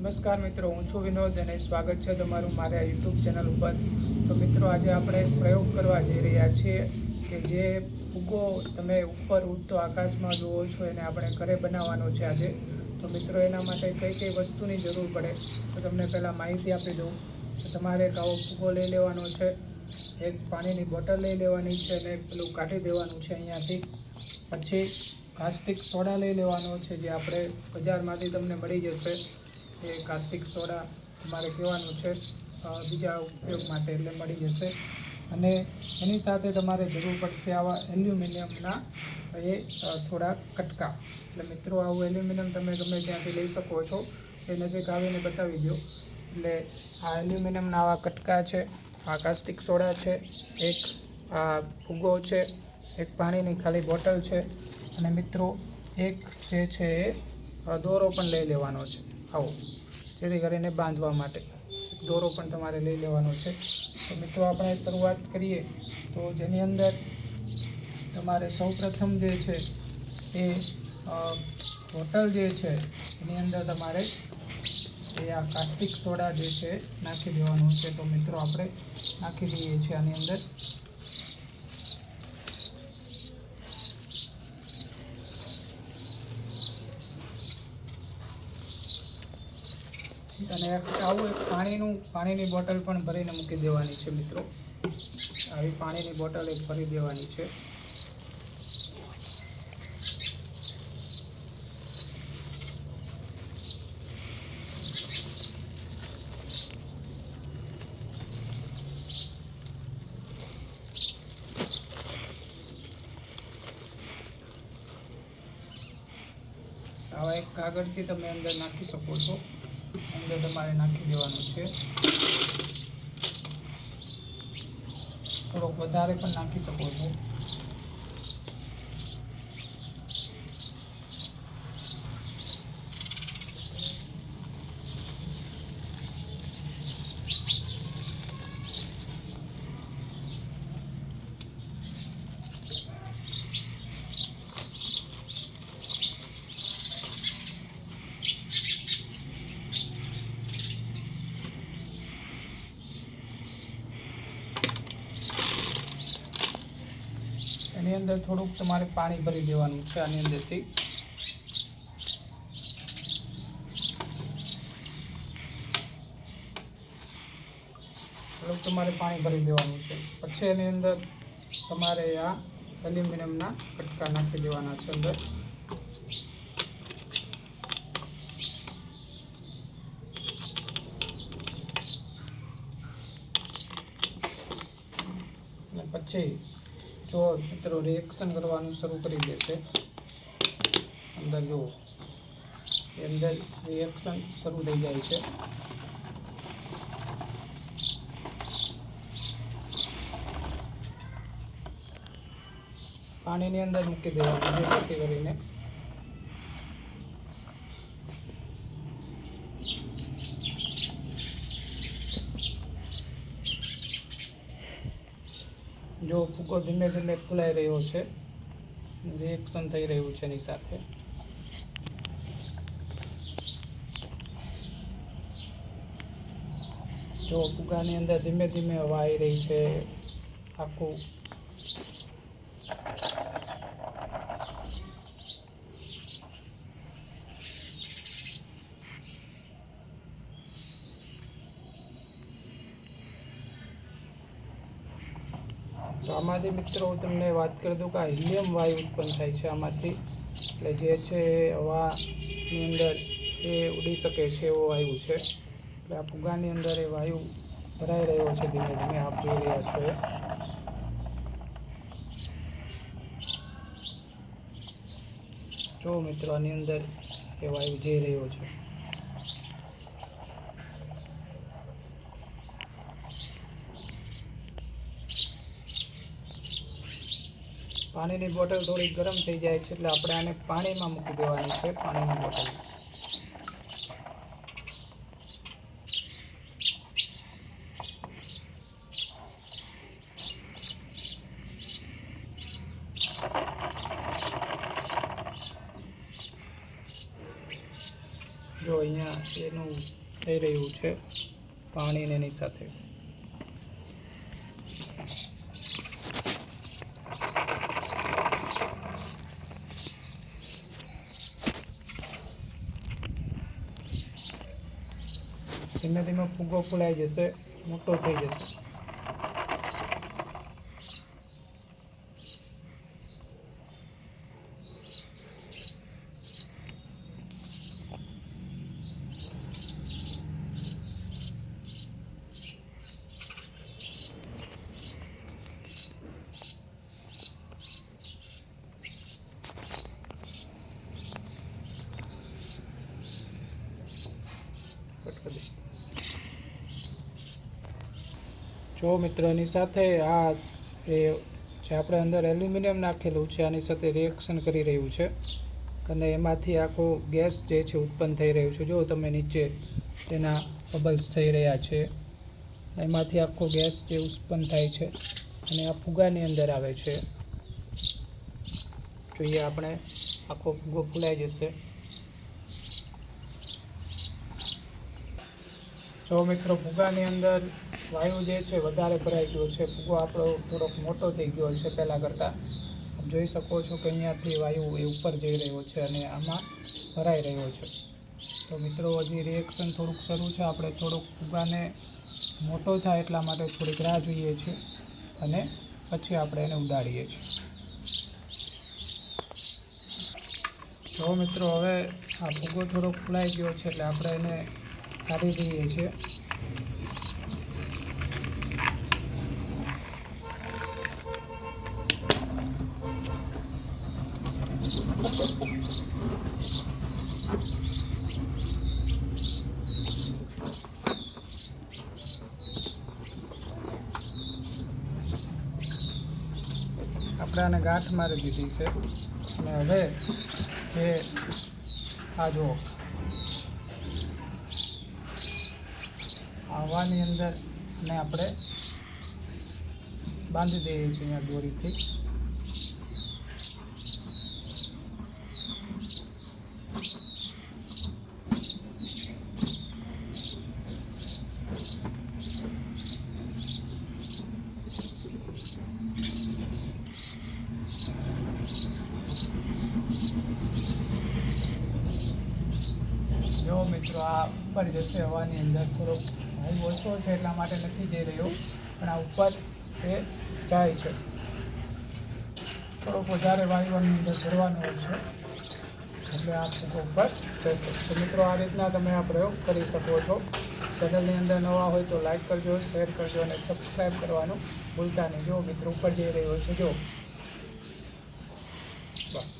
નમસ્કાર મિત્રો, હું છું વિનોદ અને સ્વાગત છે તમારું મારા યુટ્યુબ ચેનલ ઉપર। તો મિત્રો, આજે આપણે પ્રયોગ કરવા જઈ રહ્યા છીએ કે જે ફુગ્ગો તમે ઉપર ઉડતો આકાશમાં જુઓ છો એને આપણે ઘરે બનાવવાનો છે આજે। તો મિત્રો, એના માટે કઈ કઈ વસ્તુની જરૂર પડે તો તમને પહેલાં માહિતી આપી દઉં। તો તમારે એક આવો ફુગ્ગો લઈ લેવાનો છે, એક પાણીની બોટલ લઈ લેવાની છે અને પેલું કાઢી દેવાનું છે અહીંયાથી। પછી કાસ્ટિક સોડા લઈ લેવાનો છે, જે આપણે બજારમાંથી તમને મળી જશે। એ કાસ્ટિક સોડા તમારે કહેવાનું છે બીજા ઉપયોગ માટે, એટલે મળી જશે। અને એની સાથે તમારે જરૂર પડશે આવા એલ્યુમિનિયમના થોડા કટકા। એટલે મિત્રો, આવું એલ્યુમિનિયમ તમે ગમે ત્યાંથી લઈ શકો છો, એ નજીક આવીને બતાવી દો। એટલે આ એલ્યુમિનિયમના આવા કટકા છે, આ કાસ્ટિક સોડા છે, એક આ ફુગ્ગો છે, એક પાણીની ખાલી બોટલ છે અને મિત્રો એક જે છે એ દોરો પણ લઈ લેવાનો છે આવો, જેથી કરીને બાંધવા માટે દોરો પણ તમારે લઈ લેવાનો છે। તો મિત્રો, આપણે શરૂઆત કરીએ તો જેની અંદર તમારે સૌપ્રથમ જે છે એ બોટલ જે છે એની અંદર તમારે એ આ કાસ્ટિક સોડા જે છે નાખી દેવાનું છે। તો મિત્રો, આપણે નાખી દઈએ છીએ આની અંદર। અને આવું એક પાણીની બોટલ પણ ભરીને મૂકી દેવાની છે મિત્રો। આવી પાણીની બોટલ એક ભરી દેવાની છે। આવા એક કાગળથી તમે અંદર નાખી શકો છો, અંદર તમારે નાખી દેવાનું છે। થોડોક વધારે પણ નાખી શકો છો। એની અંદર થોડુંક તમારે પાણી ભરી દેવાનું છે આની અંદરથી। થોડુંક તમારે પાણી ભરી દેવાનું છે। પછી એની અંદર તમારે આ એલ્યુમિનિયમના કટકા નાખી દેવાના છે અંદર। અને પછી જો મિત્રો રિએક્શન કરવાનું શરૂ કરી દેશે, અંદર જુઓ અંદર રિએક્શન શરૂ થઈ જાય છે। પાણીની અંદર મૂકી દેવાનું, જેથી કરીને જો ફુગ્ગો ધીમે ધીમે ફૂલાઈ રહ્યો છે, રિએક્શન થઈ રહ્યું છે એની સાથે। જો ફુગ્ગાની અંદર ધીમે ધીમે હવા આવી રહી છે આખું। તો આમાંથી મિત્રો હું તમને વાત કરી દઉં કે આ હિલિયમ વાયુ ઉત્પન્ન થાય છે આમાંથી। એટલે જે છે હવાની અંદર એ ઉડી શકે છે એવો વાયુ છે। એટલે આ ફુગ્ગાની અંદર એ વાયુ ભરાઈ રહ્યો છે ધીમે ધીમે, આપ જોઈ રહ્યા છો એ। જો મિત્રો, આની અંદર એ વાયુ જઈ રહ્યો છે। પાણીની બોટલ થોડી ગરમ થઈ જાય છે એટલે આપણે આને પાણીમાં મૂકી દેવાની છે, પાણીની બોટલ। જો અહીંયા એનું થઈ રહ્યું છે પાણીને એની સાથે. ધીમે ધીમે ફૂગો ફૂલાઈ જશે, મોટો થઈ જશે. જો મિત્રો, એની સાથે આ જે આપણે અંદર એલ્યુમિનિયમ નાખેલું છે આની સાથે રિએક્શન કરી રહ્યું છે અને એમાંથી આખો ગેસ જે છે ઉત્પન્ન થઈ રહ્યું છે. જો તમે નીચે તેના બબલ્સ થઈ રહ્યા છે, એમાંથી આખો ગેસ જે ઉત્પન્ન થાય છે અને આ ફુગાની અંદર આવે છે. જોઈએ આપણે, આખો ફુગો ફૂલાઈ જશે. જો મિત્રો, ફુગાની અંદર વાયુ જે છે વધારે ભરાઈ ગયો છે. ફુગો આપણો થોડોક મોટો થઈ ગયો છે પહેલાં કરતાં. જોઈ શકો છો કે અહીંયાથી વાયુ એ ઉપર જઈ રહ્યો છે અને આમાં ભરાઈ રહ્યો છે. તો મિત્રો, હજી રિએક્શન થોડુંક શરૂ છે. આપણે થોડુંક ફુગાને મોટો થાય એટલા માટે થોડીક રાહ જોઈએ છીએ અને પછી આપણે એને ઉડાડીએ છીએ. તો મિત્રો, હવે આ ફુગો થોડોક ફૂલાઈ ગયો છે એટલે આપણે એને કાઢી દઈએ છીએ. આપણે આને ગાંઠ મારી દીધી છે અને હવે જે આ જો હવાની અંદર ને આપણે બાંધી દઈએ છીએ અહીંયા દોરીથી. જો મિત્રો, આ ઉપર જશે હવાની અંદર. થોડોક વાયુ ઓછો છે એટલા માટે નથી જઈ રહ્યો, પણ આ ઉપર એ જાય છે. થોડોક વધારે વાયુ આની અંદર ભરવાનો હોય છે એટલે આ ફૂગો ઉપર જશે. તો મિત્રો, આ રીતના તમે આ પ્રયોગ કરી શકો છો. ચેનલની અંદર નવા હોય તો લાઈક કરજો, શેર કરજો અને સબસ્ક્રાઈબ કરવાનું ભૂલતા નહીં. જો મિત્રો, ઉપર જઈ રહ્યો છે, જો બસ.